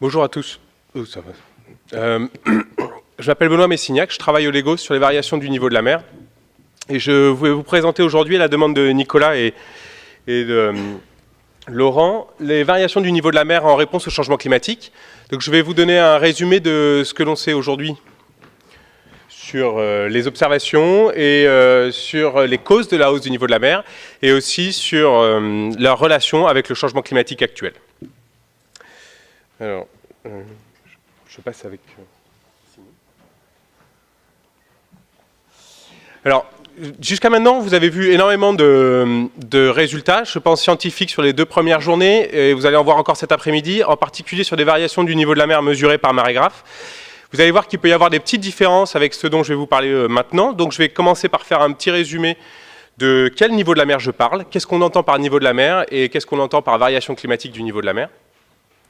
Bonjour à tous. Oh, ça va. Je m'appelle Benoît Messignac, je travaille au LEGO sur les variations du niveau de la mer. Et je vais vous présenter aujourd'hui, à la demande de Nicolas et de Laurent, les variations du niveau de la mer en réponse au changement climatique. Donc je vais vous donner un résumé de ce que l'on sait aujourd'hui sur les observations et sur les causes de la hausse du niveau de la mer et aussi sur leur relation avec le changement climatique actuel. Alors, je passe avec Simon. Alors, jusqu'à maintenant, vous avez vu énormément de résultats, je pense scientifiques, sur les 2 premières journées, et vous allez en voir encore cet après-midi, en particulier sur des variations du niveau de la mer mesurées par marégraphe. Vous allez voir qu'il peut y avoir des petites différences avec ce dont je vais vous parler maintenant. Donc je vais commencer par faire un petit résumé de quel niveau de la mer je parle, qu'est-ce qu'on entend par niveau de la mer et qu'est-ce qu'on entend par variation climatique du niveau de la mer.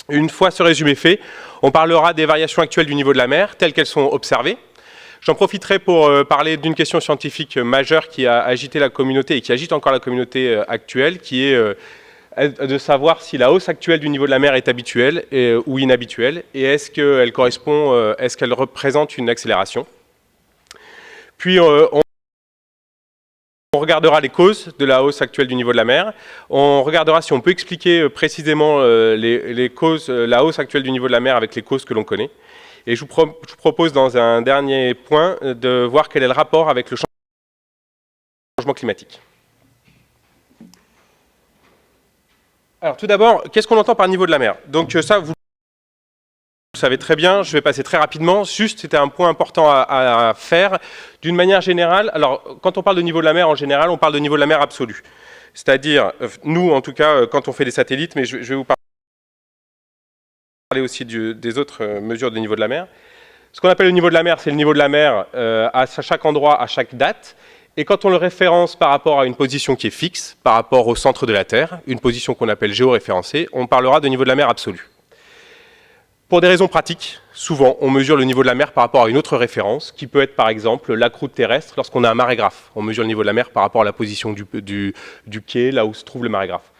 Une fois ce résumé fait, on parlera des variations actuelles du niveau de la mer, telles qu'elles sont observées. J'en profiterai pour parler d'une question scientifique majeure qui a agité la communauté et qui agite encore la communauté actuelle, qui est de savoir si la hausse actuelle du niveau de la mer est habituelle ou inhabituelle, et est-ce qu'elle correspond, est-ce qu'elle représente une accélération. Puis on regardera les causes de la hausse actuelle du niveau de la mer. On regardera si on peut expliquer précisément les causes, la hausse actuelle du niveau de la mer avec les causes que l'on connaît. Et je vous propose dans un dernier point de voir quel est le rapport avec le changement climatique. Alors tout d'abord, qu'est-ce qu'on entend par niveau de la mer? Donc ça, vous le savez très bien, je vais passer très rapidement. Juste, c'était un point important à faire. D'une manière générale, alors quand on parle de niveau de la mer, en général, on parle de niveau de la mer absolu. C'est-à-dire, nous, en tout cas, quand on fait des satellites, mais je vais vous parler aussi des autres mesures de niveau de la mer. Ce qu'on appelle le niveau de la mer, c'est le niveau de la mer à chaque endroit, à chaque date. Et quand on le référence par rapport à une position qui est fixe, par rapport au centre de la Terre, une position qu'on appelle géoréférencée, on parlera de niveau de la mer absolu. Pour des raisons pratiques, souvent, on mesure le niveau de la mer par rapport à une autre référence, qui peut être par exemple la croûte terrestre lorsqu'on a un marégraphe. On mesure le niveau de la mer par rapport à la position du quai, là où se trouve le marégraphe.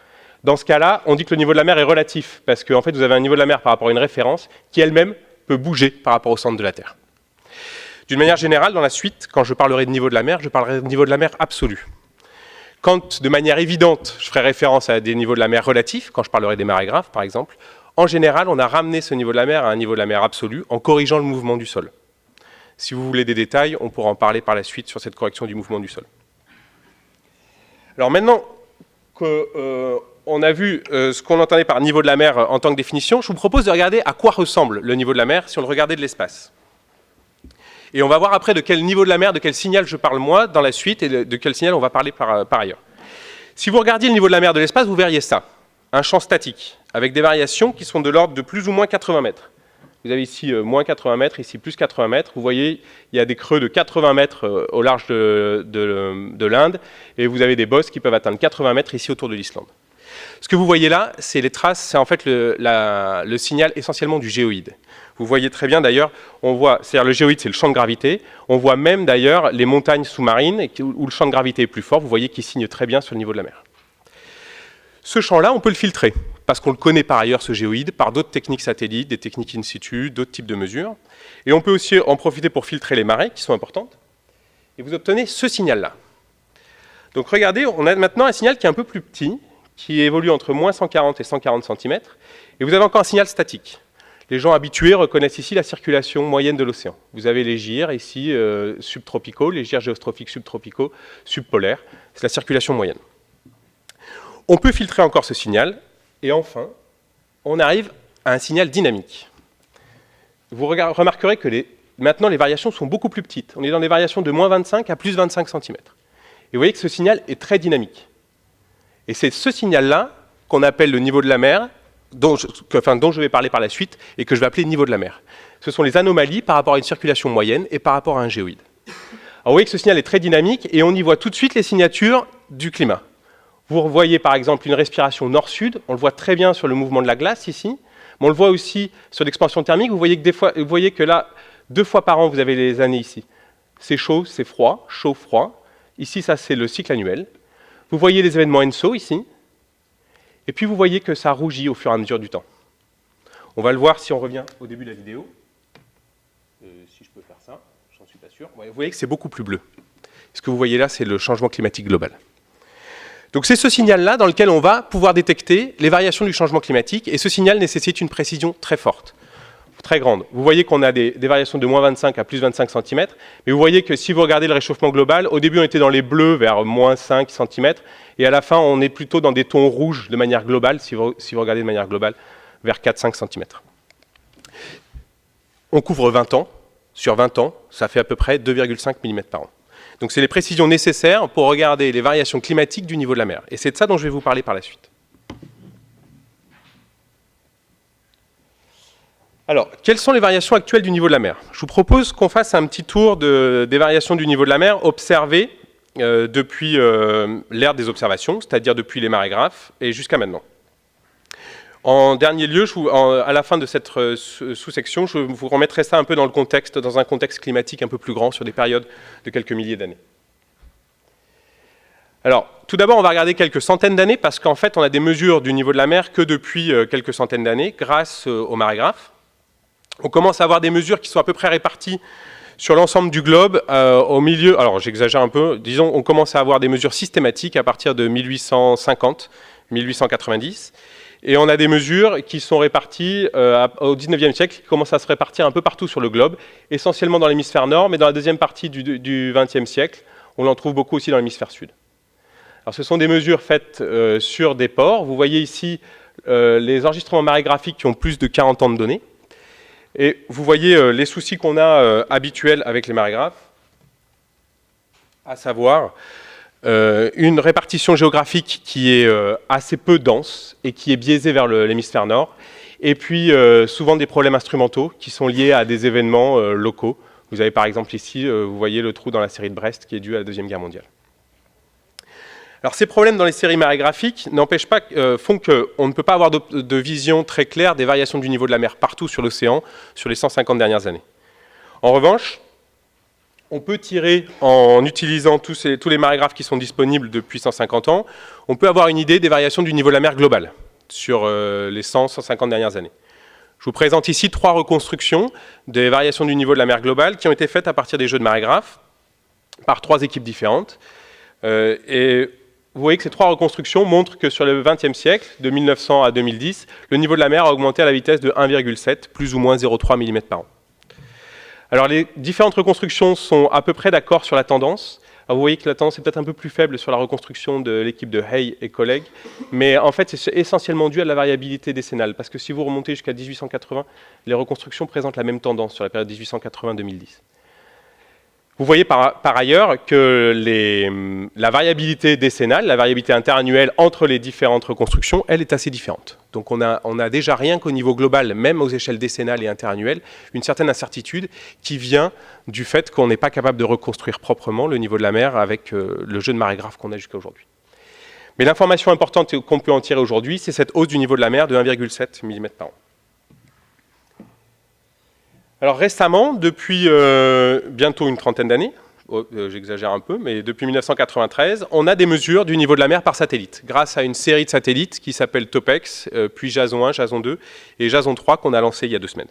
Dans ce cas-là, on dit que le niveau de la mer est relatif, parce qu'en fait, vous avez un niveau de la mer par rapport à une référence qui elle-même peut bouger par rapport au centre de la Terre. D'une manière générale, dans la suite, quand je parlerai de niveau de la mer, je parlerai de niveau de la mer absolu. Quand, de manière évidente, je ferai référence à des niveaux de la mer relatifs, quand je parlerai des marégraphes, par exemple, en général, on a ramené ce niveau de la mer à un niveau de la mer absolu en corrigeant le mouvement du sol. Si vous voulez des détails, on pourra en parler par la suite sur cette correction du mouvement du sol. Alors maintenant qu'on a vu ce qu'on entendait par niveau de la mer en tant que définition, je vous propose de regarder à quoi ressemble le niveau de la mer si on le regardait de l'espace. Et on va voir après de quel niveau de la mer, de quel signal je parle moi dans la suite et de quel signal on va parler par ailleurs. Si vous regardiez le niveau de la mer de l'espace, vous verriez ça, un champ statique, avec des variations qui sont de l'ordre de plus ou moins 80 mètres. Vous avez ici moins 80 mètres, ici plus 80 mètres. Vous voyez, il y a des creux de 80 mètres au large de l'Inde, et vous avez des bosses qui peuvent atteindre 80 mètres ici autour de l'Islande. Ce que vous voyez là, c'est les traces, c'est en fait le signal essentiellement du géoïde. Vous voyez très bien d'ailleurs, on voit, c'est-à-dire le géoïde, c'est le champ de gravité. On voit même d'ailleurs les montagnes sous-marines où le champ de gravité est plus fort. Vous voyez qu'il signe très bien sur le niveau de la mer. Ce champ-là, on peut le filtrer, parce qu'on le connaît par ailleurs, ce géoïde, par d'autres techniques satellites, des techniques in situ, d'autres types de mesures. Et on peut aussi en profiter pour filtrer les marées, qui sont importantes. Et vous obtenez ce signal-là. Donc regardez, on a maintenant un signal qui est un peu plus petit, qui évolue entre moins 140 et 140 cm. Et vous avez encore un signal statique. Les gens habitués reconnaissent ici la circulation moyenne de l'océan. Vous avez les gyres ici subtropicaux, les gyres géostrophiques subtropicaux, subpolaires. C'est la circulation moyenne. On peut filtrer encore ce signal. Et enfin, on arrive à un signal dynamique. Vous remarquerez que maintenant les variations sont beaucoup plus petites. On est dans des variations de moins 25 à plus 25 cm. Et vous voyez que ce signal est très dynamique. Et c'est ce signal-là qu'on appelle le niveau de la mer, dont je vais parler par la suite, et que je vais appeler niveau de la mer. Ce sont les anomalies par rapport à une circulation moyenne et par rapport à un géoïde. Alors vous voyez que ce signal est très dynamique, et on y voit tout de suite les signatures du climat. Vous voyez par exemple une respiration nord-sud, on le voit très bien sur le mouvement de la glace ici, mais on le voit aussi sur l'expansion thermique. Vous voyez que là, 2 fois par an, vous avez les années ici. C'est chaud, c'est froid, chaud, froid. Ici, ça c'est le cycle annuel. Vous voyez les événements ENSO ici, et puis vous voyez que ça rougit au fur et à mesure du temps. On va le voir si on revient au début de la vidéo. Si je peux faire ça, j'en suis pas sûr. Ouais, vous voyez que c'est beaucoup plus bleu. Ce que vous voyez là, c'est le changement climatique global. Donc c'est ce signal-là dans lequel on va pouvoir détecter les variations du changement climatique, et ce signal nécessite une précision très forte, très grande. Vous voyez qu'on a des variations de moins 25 à plus 25 cm, mais vous voyez que si vous regardez le réchauffement global, au début on était dans les bleus vers moins 5 cm, et à la fin on est plutôt dans des tons rouges de manière globale, si vous regardez de manière globale, vers 4-5 cm. On couvre 20 ans, sur 20 ans, ça fait à peu près 2,5 mm par an. Donc c'est les précisions nécessaires pour regarder les variations climatiques du niveau de la mer. Et c'est de ça dont je vais vous parler par la suite. Alors, quelles sont les variations actuelles du niveau de la mer? Je vous propose qu'on fasse un petit tour des variations du niveau de la mer observées depuis l'ère des observations, c'est-à-dire depuis les marégraphes et jusqu'à maintenant. En dernier lieu, à la fin de cette sous-section, je vous remettrai ça un peu dans le contexte, dans un contexte climatique un peu plus grand, sur des périodes de quelques milliers d'années. Alors, tout d'abord, on va regarder quelques centaines d'années, parce qu'en fait, on a des mesures du niveau de la mer que depuis quelques centaines d'années, grâce aux marégraphes. On commence à avoir des mesures qui sont à peu près réparties sur l'ensemble du globe, au milieu, alors j'exagère un peu, disons, on commence à avoir des mesures systématiques à partir de 1850, 1890, et on a des mesures qui sont réparties au 19e siècle, qui commencent à se répartir un peu partout sur le globe, essentiellement dans l'hémisphère nord, mais dans la deuxième partie du 20e siècle, on en trouve beaucoup aussi dans l'hémisphère sud. Alors, ce sont des mesures faites sur des ports. Vous voyez ici les enregistrements marégraphiques qui ont plus de 40 ans de données. Et vous voyez les soucis qu'on a habituels avec les marégraphes, à savoir une répartition géographique qui est assez peu dense et qui est biaisée vers l'hémisphère nord, et puis souvent des problèmes instrumentaux qui sont liés à des événements locaux. Vous avez par exemple ici, vous voyez le trou dans la série de Brest qui est dû à la Deuxième Guerre mondiale. Alors ces problèmes dans les séries marégraphiques n'empêchent pas, font qu'on ne peut pas avoir de vision très claire des variations du niveau de la mer partout sur l'océan sur les 150 dernières années. En revanche, on peut tirer, en utilisant tous les marégraphes qui sont disponibles depuis 150 ans, on peut avoir une idée des variations du niveau de la mer global sur les 100-150 dernières années. Je vous présente ici 3 reconstructions des variations du niveau de la mer globale qui ont été faites à partir des jeux de marégraphes par 3 équipes différentes. Et vous voyez que ces 3 reconstructions montrent que sur le XXe siècle, de 1900 à 2010, le niveau de la mer a augmenté à la vitesse de 1,7, plus ou moins 0,3 mm par an. Alors les différentes reconstructions sont à peu près d'accord sur la tendance. Alors, vous voyez que la tendance est peut-être un peu plus faible sur la reconstruction de l'équipe de Hay et collègues, mais en fait c'est essentiellement dû à la variabilité décennale, parce que si vous remontez jusqu'à 1880, les reconstructions présentent la même tendance sur la période 1880-2010. Vous voyez par ailleurs que la variabilité décennale, la variabilité interannuelle entre les différentes reconstructions, elle est assez différente. Donc on a déjà rien qu'au niveau global, même aux échelles décennales et interannuelles, une certaine incertitude qui vient du fait qu'on n'est pas capable de reconstruire proprement le niveau de la mer avec le jeu de marégraphes qu'on a jusqu'à aujourd'hui. Mais l'information importante qu'on peut en tirer aujourd'hui, c'est cette hausse du niveau de la mer de 1,7 mm par an. Alors récemment, depuis bientôt une trentaine d'années, j'exagère un peu, mais depuis 1993, on a des mesures du niveau de la mer par satellite, grâce à une série de satellites qui s'appelle TOPEX, puis Jason 1, Jason 2 et Jason 3 qu'on a lancé il y a 2 semaines.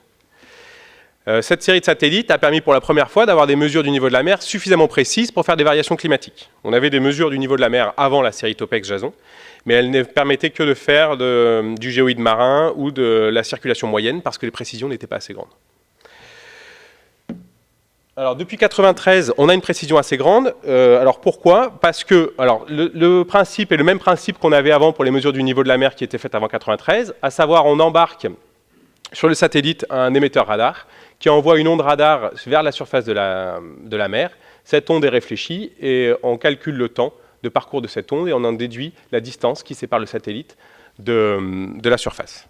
Cette série de satellites a permis pour la première fois d'avoir des mesures du niveau de la mer suffisamment précises pour faire des variations climatiques. On avait des mesures du niveau de la mer avant la série TOPEX Jason, mais elles ne permettaient que de faire du géoïde marin ou de la circulation moyenne parce que les précisions n'étaient pas assez grandes. Alors, depuis 1993, on a une précision assez grande. Alors, pourquoi? Parce que le principe est le même principe qu'on avait avant pour les mesures du niveau de la mer qui étaient faites avant 1993, à savoir, on embarque sur le satellite un émetteur radar qui envoie une onde radar vers la surface de la mer. Cette onde est réfléchie et on calcule le temps de parcours de cette onde et on en déduit la distance qui sépare le satellite de la surface.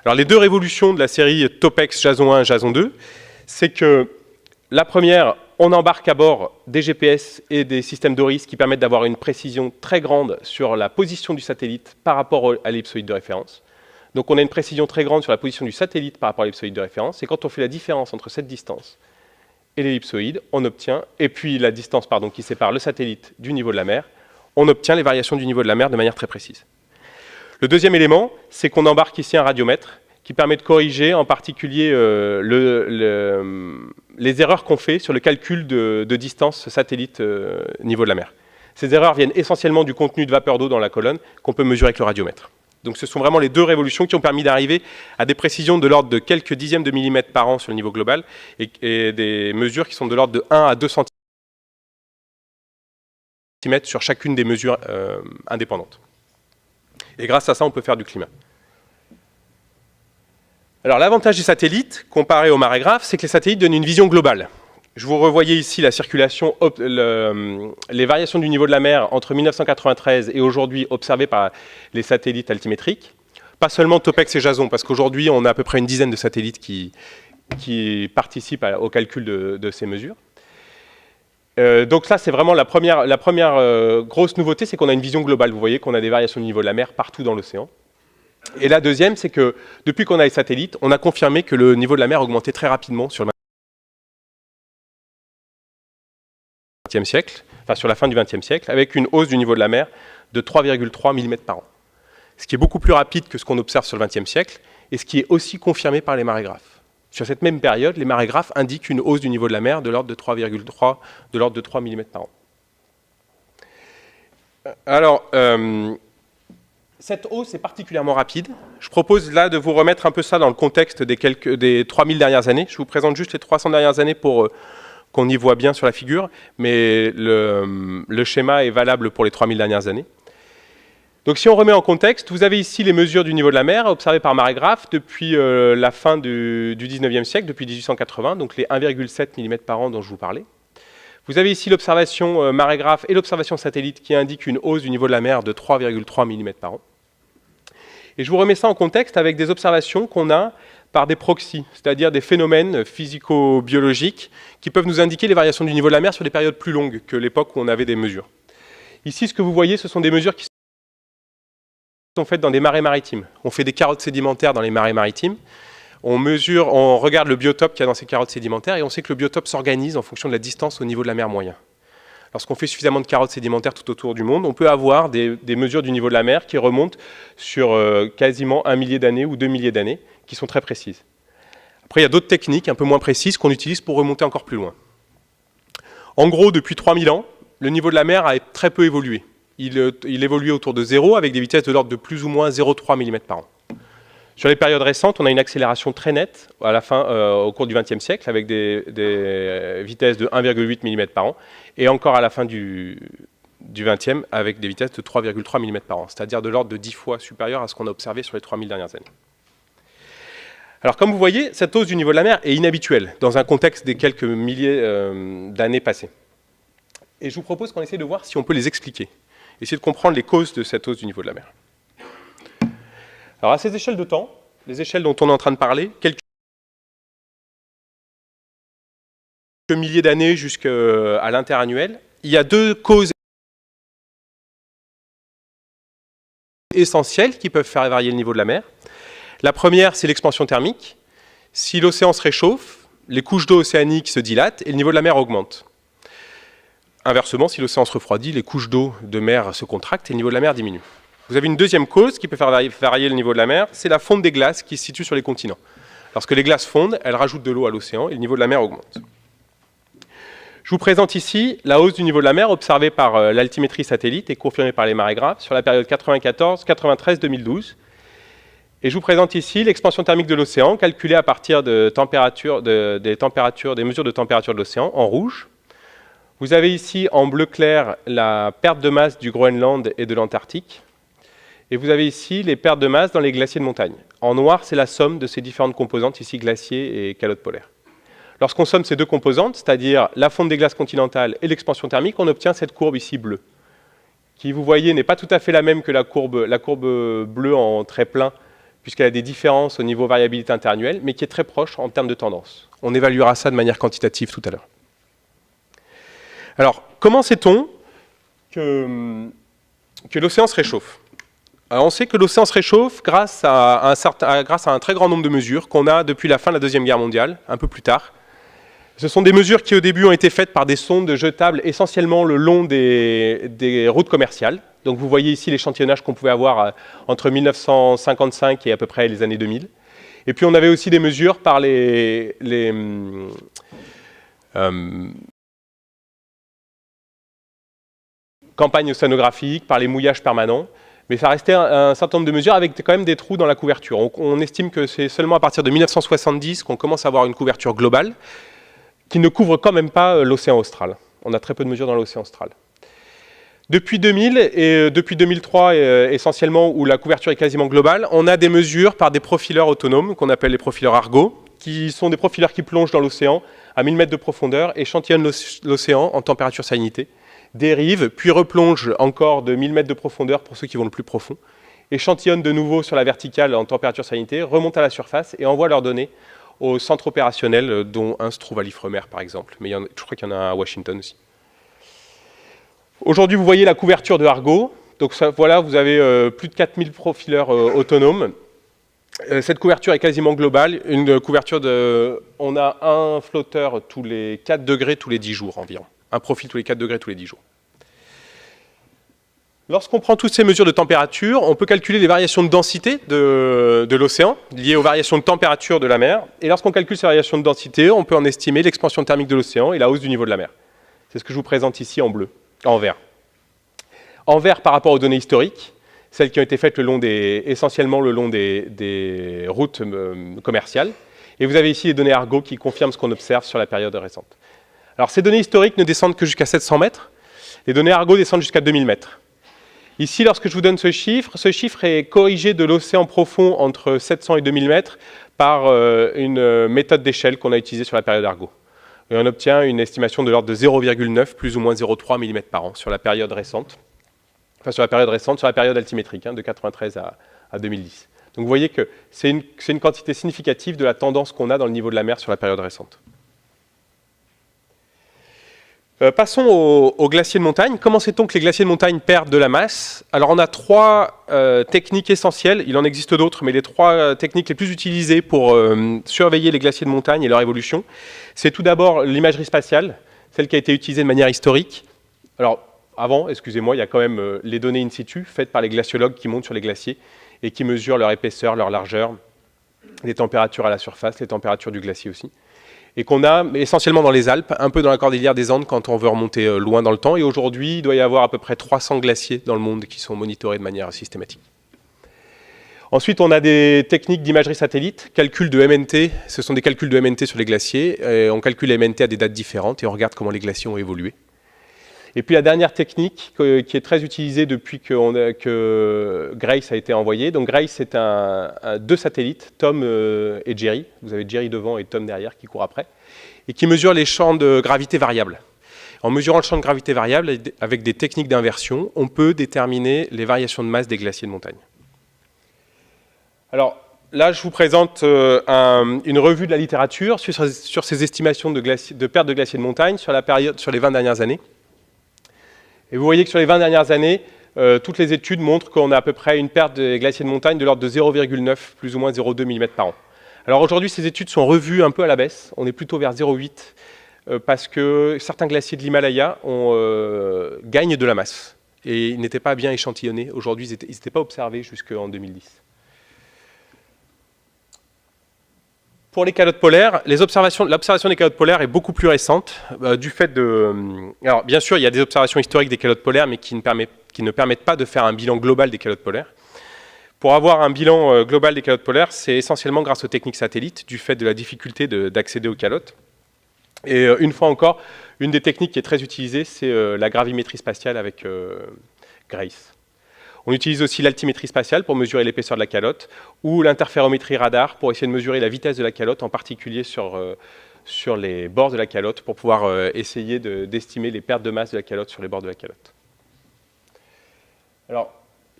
Alors, les 2 révolutions de la série TOPEX Jason 1 et Jason 2, c'est que la première, on embarque à bord des GPS et des systèmes d'ORIS qui permettent d'avoir une précision très grande sur la position du satellite par rapport à l'ellipsoïde de référence. Donc on a une précision très grande sur la position du satellite par rapport à l'ellipsoïde de référence. Et quand on fait la différence entre cette distance et l'ellipsoïde, on obtient, et puis la distance qui sépare le satellite du niveau de la mer, on obtient les variations du niveau de la mer de manière très précise. Le deuxième élément, c'est qu'on embarque ici un radiomètre qui permet de corriger en particulier les erreurs qu'on fait sur le calcul de distance satellite niveau de la mer. Ces erreurs viennent essentiellement du contenu de vapeur d'eau dans la colonne qu'on peut mesurer avec le radiomètre. Donc ce sont vraiment les deux révolutions qui ont permis d'arriver à des précisions de l'ordre de quelques dixièmes de millimètres par an sur le niveau global et des mesures qui sont de l'ordre de 1 à 2 cm sur chacune des mesures indépendantes. Et grâce à ça, on peut faire du climat. Alors l'avantage des satellites, comparé aux marégraphes, c'est que les satellites donnent une vision globale. Je vous revoyais ici la circulation, les variations du niveau de la mer entre 1993 et aujourd'hui observées par les satellites altimétriques. Pas seulement Topex et Jason, parce qu'aujourd'hui on a à peu près une dizaine de satellites qui participent au calcul de ces mesures. Donc là c'est vraiment la première grosse nouveauté, c'est qu'on a une vision globale. Vous voyez qu'on a des variations du niveau de la mer partout dans l'océan. Et la deuxième, c'est que depuis qu'on a les satellites, on a confirmé que le niveau de la mer augmentait très rapidement sur le XXe siècle, enfin sur la fin du XXe siècle, avec une hausse du niveau de la mer de 3,3 mm par an. Ce qui est beaucoup plus rapide que ce qu'on observe sur le XXe siècle, et ce qui est aussi confirmé par les marégraphes. Sur cette même période, les marégraphes indiquent une hausse du niveau de la mer de l'ordre de 3 mm par an. Alors, cette hausse est particulièrement rapide. Je propose là de vous remettre un peu ça dans le contexte des 3000 dernières années. Je vous présente juste les 300 dernières années pour qu'on y voit bien sur la figure, mais le schéma est valable pour les 3000 dernières années. Donc si on remet en contexte, vous avez ici les mesures du niveau de la mer observées par marégraphe depuis la fin du 19e siècle, depuis 1880, donc les 1,7 mm par an dont je vous parlais. Vous avez ici l'observation marégraphe et l'observation satellite qui indiquent une hausse du niveau de la mer de 3,3 mm par an. Et je vous remets ça en contexte avec des observations qu'on a par des proxys, c'est-à-dire des phénomènes physico-biologiques qui peuvent nous indiquer les variations du niveau de la mer sur des périodes plus longues que l'époque où on avait des mesures. Ici, ce que vous voyez, ce sont des mesures qui sont faites dans des marais maritimes. On fait des carottes sédimentaires dans les marais maritimes. On regarde le biotope qu'il y a dans ces carottes sédimentaires et on sait que le biotope s'organise en fonction de la distance au niveau de la mer moyen. Lorsqu'on fait suffisamment de carottes sédimentaires tout autour du monde, on peut avoir des mesures du niveau de la mer qui remontent sur quasiment 1 millier d'années ou 2 milliers d'années, qui sont très précises. Après, il y a d'autres techniques un peu moins précises qu'on utilise pour remonter encore plus loin. En gros, depuis 3000 ans, le niveau de la mer a très peu évolué. Il évoluait autour de 0 avec des vitesses de l'ordre de plus ou moins 0,3 mm par an. Sur les périodes récentes, on a une accélération très nette à la fin, au cours du XXe siècle, avec des vitesses de 1,8 mm par an, et encore à la fin du XXe, avec des vitesses de 3,3 mm par an, c'est-à-dire de l'ordre de 10 fois supérieur à ce qu'on a observé sur les 3000 dernières années. Alors, comme vous voyez, cette hausse du niveau de la mer est inhabituelle dans un contexte des quelques milliers d'années passées. Et je vous propose qu'on essaie de voir si on peut les expliquer, essayer de comprendre les causes de cette hausse du niveau de la mer. Alors à ces échelles de temps, les échelles dont on est en train de parler, quelques milliers d'années jusqu'à l'interannuel, il y a deux causes essentielles qui peuvent faire varier le niveau de la mer. La première, c'est l'expansion thermique. Si l'océan se réchauffe, les couches d'eau océaniques se dilatent et le niveau de la mer augmente. Inversement, si l'océan se refroidit, les couches d'eau de mer se contractent et le niveau de la mer diminue. Vous avez une deuxième cause qui peut faire varier le niveau de la mer, c'est la fonte des glaces qui se situe sur les continents. Lorsque les glaces fondent, elles rajoutent de l'eau à l'océan et le niveau de la mer augmente. Je vous présente ici la hausse du niveau de la mer observée par l'altimétrie satellite et confirmée par les marégraphes sur la période 94, 93, 2012. Et je vous présente ici l'expansion thermique de l'océan calculée à partir des mesures de température de l'océan en rouge. Vous avez ici en bleu clair la perte de masse du Groenland et de l'Antarctique. Et vous avez ici les pertes de masse dans les glaciers de montagne. En noir, c'est la somme de ces différentes composantes, ici glaciers et calottes polaires. Lorsqu'on somme ces deux composantes, c'est-à-dire la fonte des glaces continentales et l'expansion thermique, on obtient cette courbe ici bleue, qui, vous voyez, n'est pas tout à fait la même que la courbe bleue en trait plein, puisqu'elle a des différences au niveau variabilité interannuelle, mais qui est très proche en termes de tendance. On évaluera ça de manière quantitative tout à l'heure. Alors, comment sait-on que l'océan se réchauffe ? Alors, on sait que l'océan se réchauffe grâce à un très grand nombre de mesures qu'on a depuis la fin de la Deuxième Guerre mondiale, un peu plus tard. Ce sont des mesures qui, au début, ont été faites par des sondes jetables essentiellement le long des routes commerciales. Donc, vous voyez ici l'échantillonnage qu'on pouvait avoir entre 1955 et à peu près les années 2000. Et puis on avait aussi des mesures par campagnes océanographiques, par les mouillages permanents. Mais ça restait un certain nombre de mesures avec quand même des trous dans la couverture. On estime que c'est seulement à partir de 1970 qu'on commence à avoir une couverture globale qui ne couvre quand même pas l'océan austral. On a très peu de mesures dans l'océan austral. Depuis 2000 et depuis 2003 essentiellement, où la couverture est quasiment globale, on a des mesures par des profileurs autonomes qu'on appelle les profileurs Argo, qui sont des profileurs qui plongent dans l'océan à 1000 mètres de profondeur, échantillonnent l'océan en température salinité, dérivent, puis replongent encore de 1000 mètres de profondeur pour ceux qui vont le plus profond, échantillonnent de nouveau sur la verticale en température salinité, remontent à la surface et envoient leurs données au centre opérationnel, dont un se trouve à l'Ifremer par exemple, mais je crois qu'il y en a un à Washington aussi. Aujourd'hui, vous voyez la couverture de Argo. Donc ça, voilà, vous avez plus de 4000 profileurs autonomes. Cette couverture est quasiment globale. Une couverture on a un flotteur tous les 4 degrés tous les 10 jours environ. Un profil tous les 4 degrés tous les 10 jours. Lorsqu'on prend toutes ces mesures de température, on peut calculer les variations de densité de l'océan, liées aux variations de température de la mer. Et lorsqu'on calcule ces variations de densité, on peut en estimer l'expansion thermique de l'océan et la hausse du niveau de la mer. C'est ce que je vous présente ici en bleu, en vert. En vert par rapport aux données historiques, celles qui ont été faites essentiellement le long des routes commerciales. Et vous avez ici les données Argo qui confirment ce qu'on observe sur la période récente. Alors ces données historiques ne descendent que jusqu'à 700 mètres. Les données Argo descendent jusqu'à 2000 mètres. Ici, lorsque je vous donne ce chiffre est corrigé de l'océan profond entre 700 et 2000 mètres par une méthode d'échelle qu'on a utilisée sur la période Argo. Et on obtient une estimation de l'ordre de 0,9, plus ou moins 0,3 mm par an sur la période récente. Enfin, sur la période altimétrique, de 93 à 2010. Donc vous voyez que c'est une quantité significative de la tendance qu'on a dans le niveau de la mer sur la période récente. Passons aux glaciers de montagne. Comment sait-on que les glaciers de montagne perdent de la masse? Alors on a 3 techniques essentielles, il en existe d'autres, mais les 3 techniques les plus utilisées pour surveiller les glaciers de montagne et leur évolution, c'est tout d'abord l'imagerie spatiale, celle qui a été utilisée de manière historique. Alors avant, excusez-moi, il y a quand même les données in situ faites par les glaciologues qui montent sur les glaciers et qui mesurent leur épaisseur, leur largeur, les températures à la surface, les températures du glacier aussi. Et qu'on a essentiellement dans les Alpes, un peu dans la cordillère des Andes quand on veut remonter loin dans le temps. Et aujourd'hui, il doit y avoir à peu près 300 glaciers dans le monde qui sont monitorés de manière systématique. Ensuite, on a des techniques d'imagerie satellite, calcul de MNT. Ce sont des calculs de MNT sur les glaciers. On calcule les MNT à des dates différentes et on regarde comment les glaciers ont évolué. Et puis la dernière technique qui est très utilisée depuis que Grace a été envoyé. Donc Grace, c'est 2 satellites, Tom et Jerry. Vous avez Jerry devant et Tom derrière qui court après. Et qui mesurent les champs de gravité variables. En mesurant le champ de gravité variable, avec des techniques d'inversion, on peut déterminer les variations de masse des glaciers de montagne. Alors là, je vous présente une revue de la littérature sur ces estimations de perte de glaciers de montagne sur les 20 dernières années. Et vous voyez que sur les 20 dernières années, toutes les études montrent qu'on a à peu près une perte des glaciers de montagne de l'ordre de 0,9, plus ou moins 0,2 mm par an. Alors aujourd'hui, ces études sont revues un peu à la baisse. On est plutôt vers 0,8 parce que certains glaciers de l'Himalaya gagnent de la masse. Et ils n'étaient pas bien échantillonnés. Aujourd'hui, ils n'étaient pas observés jusqu'en 2010. Pour les calottes polaires, l'observation des calottes polaires est beaucoup plus récente, du fait de... Alors, bien sûr, il y a des observations historiques des calottes polaires, mais qui ne permettent pas de faire un bilan global des calottes polaires. Pour avoir un bilan global des calottes polaires, c'est essentiellement grâce aux techniques satellites, du fait de la difficulté d'accéder aux calottes. Et une fois encore, une des techniques qui est très utilisée, c'est la gravimétrie spatiale avec Grace. On utilise aussi l'altimétrie spatiale pour mesurer l'épaisseur de la calotte ou l'interférométrie radar pour essayer de mesurer la vitesse de la calotte, en particulier sur les bords de la calotte, pour pouvoir essayer d'estimer les pertes de masse de la calotte sur les bords de la calotte. Alors,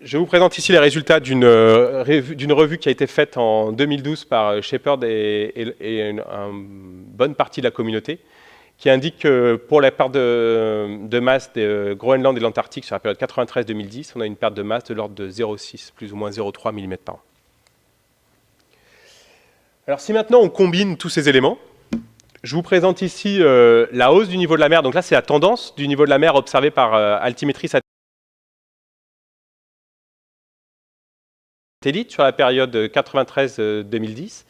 je vous présente ici les résultats d'une revue qui a été faite en 2012 par Shepard et une bonne partie de la communauté, qui indique que pour la perte de masse de Groenland et de l'Antarctique sur la période 93-2010, on a une perte de masse de l'ordre de 0,6, plus ou moins 0,3 mm par an. Alors si maintenant on combine tous ces éléments, je vous présente ici la hausse du niveau de la mer. Donc là, c'est la tendance du niveau de la mer observée par altimétrie satellite satellite sur la période 93-2010.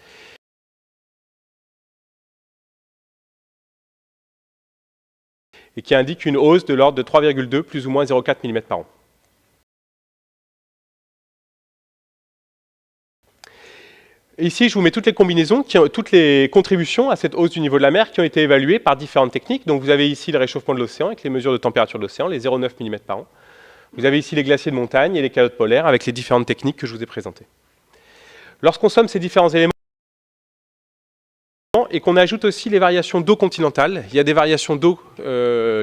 Et qui indique une hausse de l'ordre de 3,2, plus ou moins 0,4 mm par an. Et ici, je vous mets toutes les combinaisons, toutes les contributions à cette hausse du niveau de la mer qui ont été évaluées par différentes techniques. Donc vous avez ici le réchauffement de l'océan avec les mesures de température de l'océan, les 0,9 mm par an. Vous avez ici les glaciers de montagne et les calottes polaires avec les différentes techniques que je vous ai présentées. Lorsqu'on somme ces différents éléments et qu'on ajoute aussi les variations d'eau continentale, il y a des variations d'eau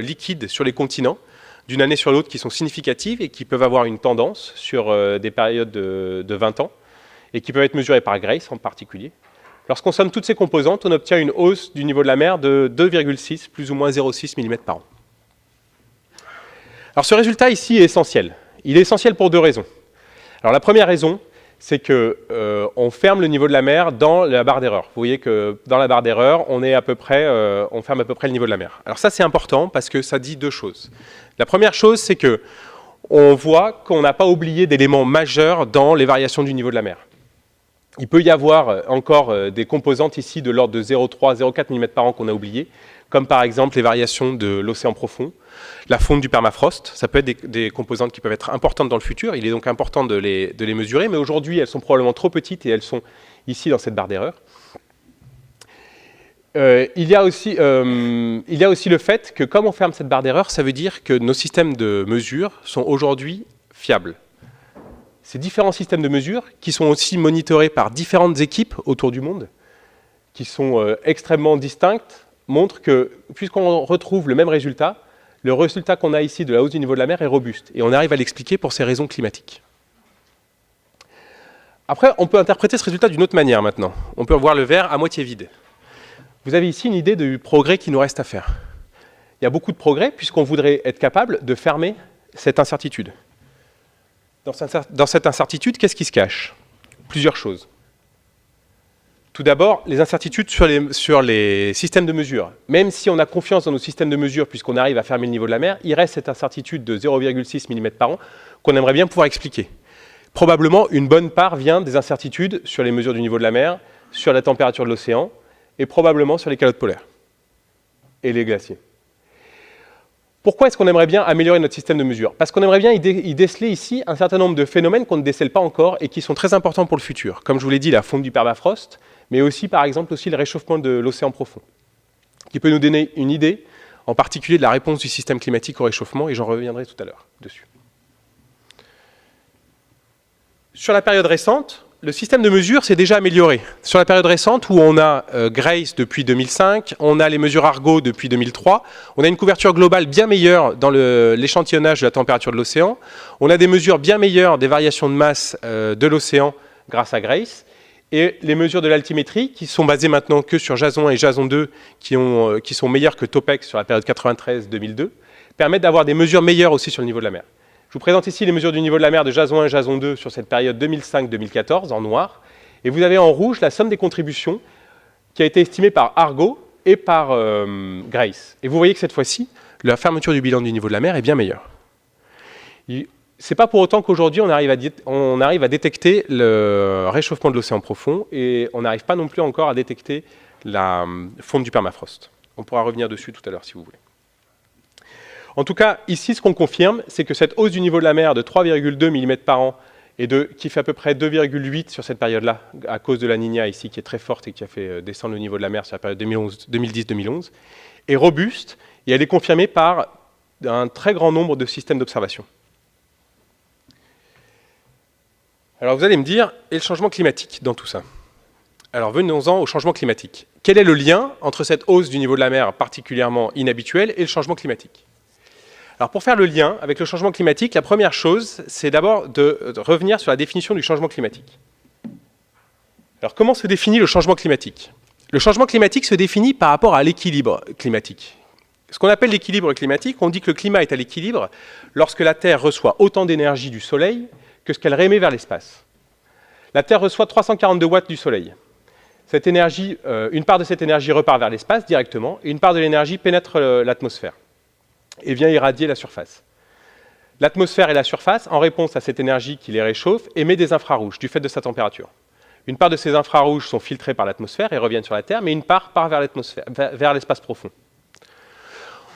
liquide sur les continents d'une année sur l'autre qui sont significatives et qui peuvent avoir une tendance sur des périodes de 20 ans. Et qui peuvent être mesurées par Grace en particulier. Lorsqu'on somme toutes ces composantes, on obtient une hausse du niveau de la mer de 2,6, plus ou moins 0,6 mm par an. Alors ce résultat ici est essentiel. Il est essentiel pour deux raisons. Alors la première raison, c'est qu'on ferme le niveau de la mer dans la barre d'erreur. Vous voyez que dans la barre d'erreur, on ferme à peu près le niveau de la mer. Alors ça c'est important parce que ça dit deux choses. La première chose, c'est qu'on voit qu'on n'a pas oublié d'éléments majeurs dans les variations du niveau de la mer. Il peut y avoir encore des composantes ici de l'ordre de 0,3, 0,4 mm par an qu'on a oubliées, comme par exemple les variations de l'océan profond, la fonte du permafrost. Ça peut être des composantes qui peuvent être importantes dans le futur. Il est donc important de les mesurer, mais aujourd'hui, elles sont probablement trop petites et elles sont ici dans cette barre d'erreur. Il y a aussi le fait que comme on ferme cette barre d'erreur, ça veut dire que nos systèmes de mesure sont aujourd'hui fiables. Ces différents systèmes de mesure, qui sont aussi monitorés par différentes équipes autour du monde, qui sont extrêmement distinctes, montrent que, puisqu'on retrouve le même résultat, le résultat qu'on a ici de la hausse du niveau de la mer est robuste. Et on arrive à l'expliquer pour ces raisons climatiques. Après, on peut interpréter ce résultat d'une autre manière maintenant. On peut voir le verre à moitié vide. Vous avez ici une idée du progrès qui nous reste à faire. Il y a beaucoup de progrès, puisqu'on voudrait être capable de fermer cette incertitude. Dans cette incertitude, qu'est-ce qui se cache? Plusieurs choses. Tout d'abord, les incertitudes sur les systèmes de mesure. Même si on a confiance dans nos systèmes de mesure, puisqu'on arrive à fermer le niveau de la mer, il reste cette incertitude de 0,6 mm par an qu'on aimerait bien pouvoir expliquer. Probablement, une bonne part vient des incertitudes sur les mesures du niveau de la mer, sur la température de l'océan, et probablement sur les calottes polaires et les glaciers. Pourquoi est-ce qu'on aimerait bien améliorer notre système de mesure? Parce qu'on aimerait bien y déceler ici un certain nombre de phénomènes qu'on ne décèle pas encore et qui sont très importants pour le futur. Comme je vous l'ai dit, la fonte du permafrost, mais aussi, par exemple, aussi le réchauffement de l'océan profond, qui peut nous donner une idée, en particulier de la réponse du système climatique au réchauffement, et j'en reviendrai tout à l'heure dessus. Sur la période récente, le système de mesure s'est déjà amélioré. Sur la période récente, où on a Grace depuis 2005, on a les mesures Argo depuis 2003, on a une couverture globale bien meilleure dans l'échantillonnage de la température de l'océan, on a des mesures bien meilleures des variations de masse de l'océan grâce à Grace, et les mesures de l'altimétrie, qui sont basées maintenant que sur Jason et Jason 2, qui sont meilleures que Topex sur la période 93-2002, permettent d'avoir des mesures meilleures aussi sur le niveau de la mer. Je vous présente ici les mesures du niveau de la mer de Jason 1 et Jason 2 sur cette période 2005-2014 en noir. Et vous avez en rouge la somme des contributions qui a été estimée par Argo et par Grace. Et vous voyez que cette fois-ci, la fermeture du bilan du niveau de la mer est bien meilleure. Ce n'est pas pour autant qu'aujourd'hui on arrive à détecter le réchauffement de l'océan profond et on n'arrive pas non plus encore à détecter la fonte du permafrost. On pourra revenir dessus tout à l'heure si vous voulez. En tout cas, ici, ce qu'on confirme, c'est que cette hausse du niveau de la mer de 3,2 mm par an et qui fait à peu près 2,8 sur cette période-là, à cause de la Niña ici, qui est très forte et qui a fait descendre le niveau de la mer sur la période 2010-2011, est robuste et elle est confirmée par un très grand nombre de systèmes d'observation. Alors vous allez me dire, et le changement climatique dans tout ça? Alors venons-en au changement climatique. Quel est le lien entre cette hausse du niveau de la mer particulièrement inhabituelle et le changement climatique? Alors pour faire le lien avec le changement climatique, la première chose, c'est d'abord de revenir sur la définition du changement climatique. Alors comment se définit le changement climatique? Le changement climatique se définit par rapport à l'équilibre climatique. Ce qu'on appelle l'équilibre climatique, on dit que le climat est à l'équilibre lorsque la Terre reçoit autant d'énergie du Soleil que ce qu'elle réémet vers l'espace. La Terre reçoit 342 watts du Soleil. Cette énergie, une part de cette énergie repart vers l'espace directement et une part de l'énergie pénètre l'atmosphère et vient irradier la surface. L'atmosphère et la surface, en réponse à cette énergie qui les réchauffe, émet des infrarouges du fait de sa température. Une part de ces infrarouges sont filtrés par l'atmosphère et reviennent sur la Terre, mais une part part vers l'espace profond.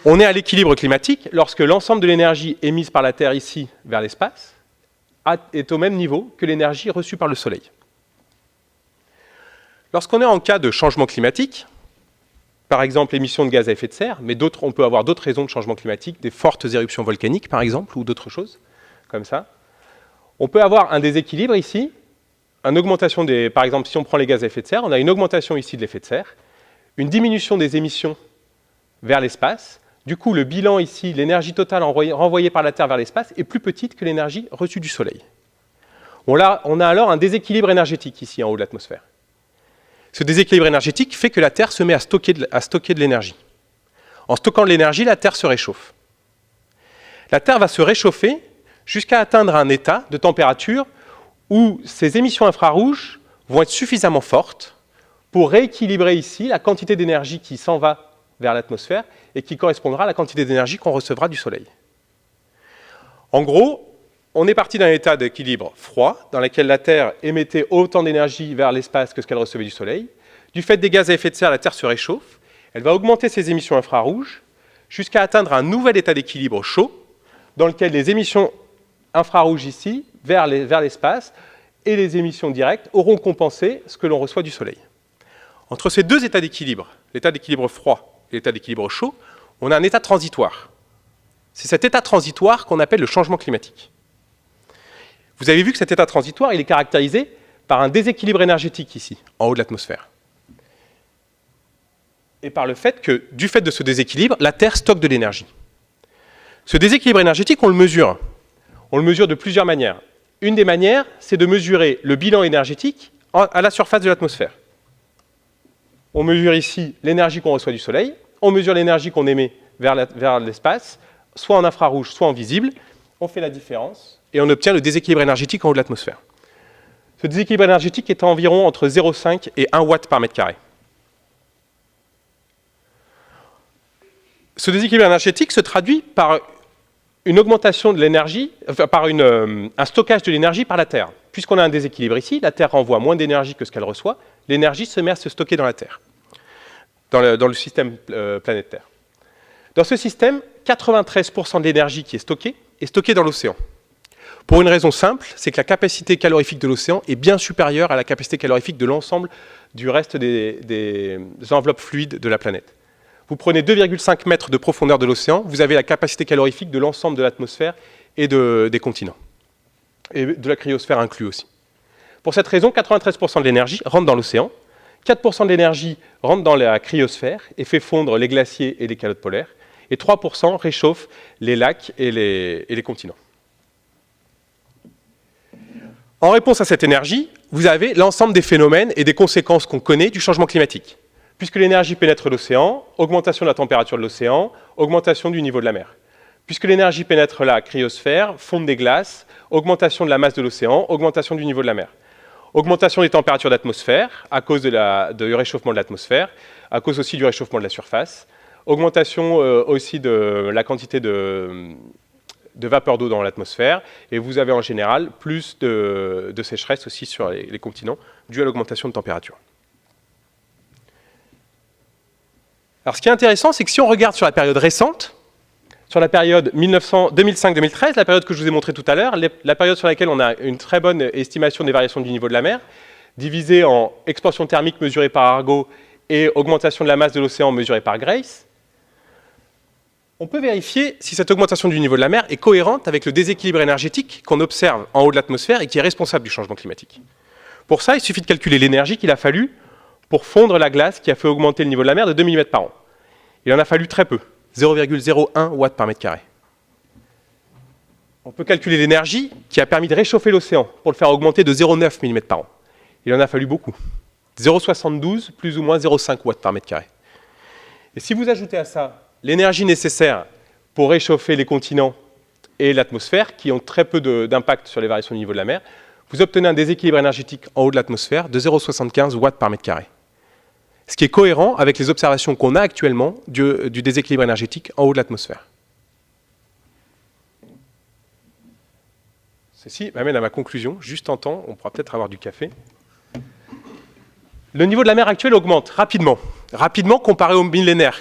On est à l'équilibre climatique lorsque l'ensemble de l'énergie émise par la Terre ici vers l'espace est au même niveau que l'énergie reçue par le Soleil. Lorsqu'on est en cas de changement climatique, par exemple émission de gaz à effet de serre, mais on peut avoir d'autres raisons de changement climatique, des fortes éruptions volcaniques par exemple, ou d'autres choses comme ça, on peut avoir un déséquilibre ici, une augmentation par exemple si on prend les gaz à effet de serre, on a une augmentation ici de l'effet de serre, une diminution des émissions vers l'espace. Du coup, le bilan ici, l'énergie totale renvoyée par la Terre vers l'espace est plus petite que l'énergie reçue du Soleil. On a alors un déséquilibre énergétique ici en haut de l'atmosphère. Ce déséquilibre énergétique fait que la Terre se met à stocker de l'énergie. En stockant de l'énergie, la Terre se réchauffe. La Terre va se réchauffer jusqu'à atteindre un état de température où ces émissions infrarouges vont être suffisamment fortes pour rééquilibrer ici la quantité d'énergie qui s'en va vers l'atmosphère et qui correspondra à la quantité d'énergie qu'on recevra du Soleil. En gros, on est parti d'un état d'équilibre froid, dans lequel la Terre émettait autant d'énergie vers l'espace que ce qu'elle recevait du Soleil. Du fait des gaz à effet de serre, la Terre se réchauffe. Elle va augmenter ses émissions infrarouges jusqu'à atteindre un nouvel état d'équilibre chaud, dans lequel les émissions infrarouges ici, vers l'espace, et les émissions directes auront compensé ce que l'on reçoit du Soleil. Entre ces deux états d'équilibre, l'état d'équilibre froid et l'état d'équilibre chaud, on a un état transitoire. C'est cet état transitoire qu'on appelle le changement climatique. Vous avez vu que cet état transitoire, il est caractérisé par un déséquilibre énergétique ici, en haut de l'atmosphère. Et par le fait que, du fait de ce déséquilibre, la Terre stocke de l'énergie. Ce déséquilibre énergétique, on le mesure. On le mesure de plusieurs manières. Une des manières, c'est de mesurer le bilan énergétique à la surface de l'atmosphère. On mesure ici l'énergie qu'on reçoit du Soleil, on mesure l'énergie qu'on émet vers l'espace, soit en infrarouge, soit en visible, on fait la différence, et on obtient le déséquilibre énergétique en haut de l'atmosphère. Ce déséquilibre énergétique est environ entre 0,5 et 1 watt par mètre carré. Ce déséquilibre énergétique se traduit par une augmentation de l'énergie, par un stockage de l'énergie par la Terre. Puisqu'on a un déséquilibre ici, la Terre renvoie moins d'énergie que ce qu'elle reçoit, l'énergie se met à se stocker dans la Terre, dans le système planète Terre. Dans ce système, 93% de l'énergie qui est stockée dans l'océan. Pour une raison simple, c'est que la capacité calorifique de l'océan est bien supérieure à la capacité calorifique de l'ensemble du reste des enveloppes fluides de la planète. Vous prenez 2,5 mètres de profondeur de l'océan, vous avez la capacité calorifique de l'ensemble de l'atmosphère et des continents. Et de la cryosphère inclus aussi. Pour cette raison, 93% de l'énergie rentre dans l'océan, 4% de l'énergie rentre dans la cryosphère et fait fondre les glaciers et les calottes polaires, et 3% réchauffe les lacs et les continents. En réponse à cette énergie, vous avez l'ensemble des phénomènes et des conséquences qu'on connaît du changement climatique. Puisque l'énergie pénètre l'océan, augmentation de la température de l'océan, augmentation du niveau de la mer. Puisque l'énergie pénètre la cryosphère, fonte des glaces, augmentation de la masse de l'océan, augmentation du niveau de la mer. Augmentation des températures d'atmosphère à cause du réchauffement de l'atmosphère, à cause aussi du réchauffement de la surface. Augmentation aussi de la quantité de vapeur d'eau dans l'atmosphère, et vous avez en général plus de sécheresse aussi sur les continents, dû à l'augmentation de température. Alors ce qui est intéressant, c'est que si on regarde sur la période récente, sur la période 2005-2013, la période que je vous ai montrée tout à l'heure, la période sur laquelle on a une très bonne estimation des variations du niveau de la mer, divisée en expansion thermique mesurée par Argo et augmentation de la masse de l'océan mesurée par Grace, on peut vérifier si cette augmentation du niveau de la mer est cohérente avec le déséquilibre énergétique qu'on observe en haut de l'atmosphère et qui est responsable du changement climatique. Pour ça, il suffit de calculer l'énergie qu'il a fallu pour fondre la glace qui a fait augmenter le niveau de la mer de 2 mm par an. Il en a fallu très peu, 0,01 watts par mètre carré. On peut calculer l'énergie qui a permis de réchauffer l'océan pour le faire augmenter de 0,9 mm par an. Il en a fallu beaucoup, 0,72 plus ou moins 0,5 watts par mètre carré. Et si vous ajoutez à ça l'énergie nécessaire pour réchauffer les continents et l'atmosphère, qui ont très peu d'impact sur les variations du niveau de la mer, vous obtenez un déséquilibre énergétique en haut de l'atmosphère de 0,75 watts par mètre carré. Ce qui est cohérent avec les observations qu'on a actuellement du déséquilibre énergétique en haut de l'atmosphère. Ceci m'amène à ma conclusion. Juste en temps, on pourra peut-être avoir du café. Le niveau de la mer actuel augmente rapidement. Rapidement comparé aux millénaires,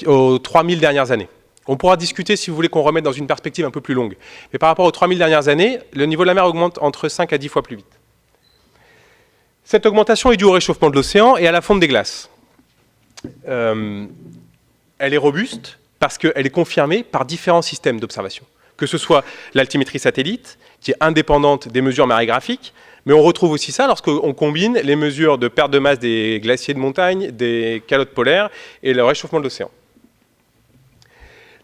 aux 3000 dernières années. On pourra discuter si vous voulez qu'on remette dans une perspective un peu plus longue. Mais par rapport aux 3000 dernières années, le niveau de la mer augmente entre 5 à 10 fois plus vite. Cette augmentation est due au réchauffement de l'océan et à la fonte des glaces. Elle est robuste parce qu'elle est confirmée par différents systèmes d'observation. Que ce soit l'altimétrie satellite, qui est indépendante des mesures marégraphiques, mais on retrouve aussi ça lorsqu'on combine les mesures de perte de masse des glaciers de montagne, des calottes polaires et le réchauffement de l'océan.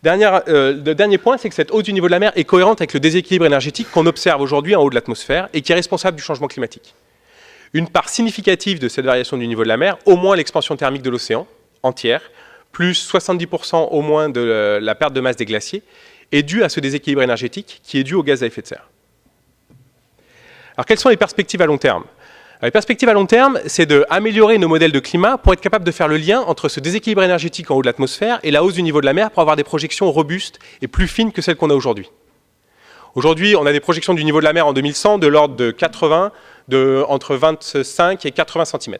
Le dernier point, c'est que cette hausse du niveau de la mer est cohérente avec le déséquilibre énergétique qu'on observe aujourd'hui en haut de l'atmosphère et qui est responsable du changement climatique. Une part significative de cette variation du niveau de la mer, au moins l'expansion thermique de l'océan entière, plus 70% au moins de la perte de masse des glaciers, est due à ce déséquilibre énergétique qui est dû aux gaz à effet de serre. Alors quelles sont les perspectives à long terme ? Les perspectives à long terme, c'est d'améliorer nos modèles de climat pour être capable de faire le lien entre ce déséquilibre énergétique en haut de l'atmosphère et la hausse du niveau de la mer pour avoir des projections robustes et plus fines que celles qu'on a aujourd'hui. Aujourd'hui, on a des projections du niveau de la mer en 2100 de l'ordre de 80, entre 25 et 80 cm.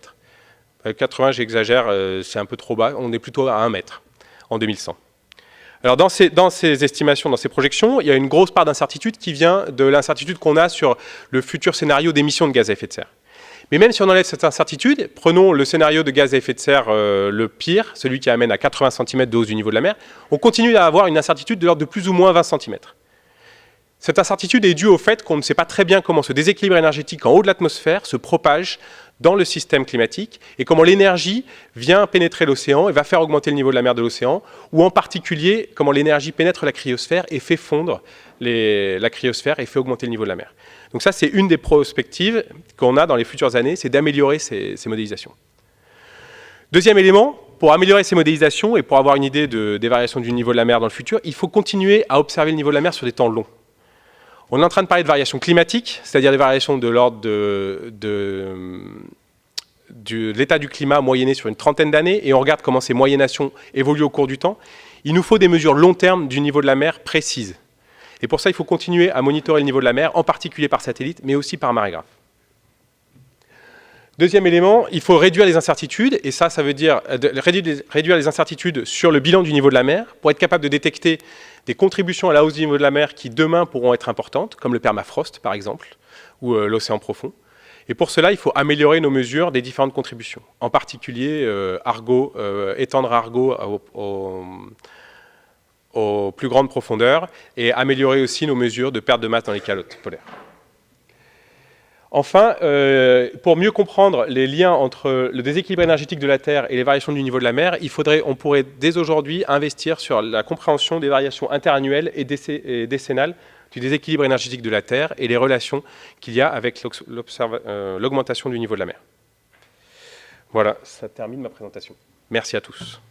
80, j'exagère, c'est un peu trop bas, on est plutôt à 1 mètre en 2100. Alors dans ces estimations, dans ces projections, il y a une grosse part d'incertitude qui vient de l'incertitude qu'on a sur le futur scénario d'émissions de gaz à effet de serre. Mais même si on enlève cette incertitude, prenons le scénario de gaz à effet de serre le pire, celui qui amène à 80 cm de hausse du niveau de la mer, on continue à avoir une incertitude de l'ordre de plus ou moins 20 cm. Cette incertitude est due au fait qu'on ne sait pas très bien comment ce déséquilibre énergétique en haut de l'atmosphère se propage dans le système climatique et comment l'énergie vient pénétrer l'océan et va faire augmenter le niveau de la mer de l'océan, ou en particulier comment l'énergie pénètre la cryosphère et fait fondre la cryosphère et fait augmenter le niveau de la mer. Donc ça, c'est une des perspectives qu'on a dans les futures années, c'est d'améliorer ces modélisations. Deuxième élément, pour améliorer ces modélisations et pour avoir une idée des variations du niveau de la mer dans le futur, il faut continuer à observer le niveau de la mer sur des temps longs. On est en train de parler de variations climatiques, c'est-à-dire des variations de l'ordre de l'état du climat moyenné sur une trentaine d'années, et on regarde comment ces moyennations évoluent au cours du temps. Il nous faut des mesures long terme du niveau de la mer précises. Et pour ça, il faut continuer à monitorer le niveau de la mer, en particulier par satellite, mais aussi par marégraphe. Deuxième élément, il faut réduire les incertitudes, et ça veut dire réduire les incertitudes sur le bilan du niveau de la mer, pour être capable de détecter des contributions à la hausse du niveau de la mer qui demain pourront être importantes, comme le permafrost par exemple, ou l'océan profond. Et pour cela, il faut améliorer nos mesures des différentes contributions, en particulier étendre Argo aux plus grandes profondeurs, et améliorer aussi nos mesures de perte de masse dans les calottes polaires. Enfin, pour mieux comprendre les liens entre le déséquilibre énergétique de la Terre et les variations du niveau de la mer, on pourrait dès aujourd'hui investir sur la compréhension des variations interannuelles et décennales du déséquilibre énergétique de la Terre et les relations qu'il y a avec l'augmentation du niveau de la mer. Voilà, ça termine ma présentation. Merci à tous.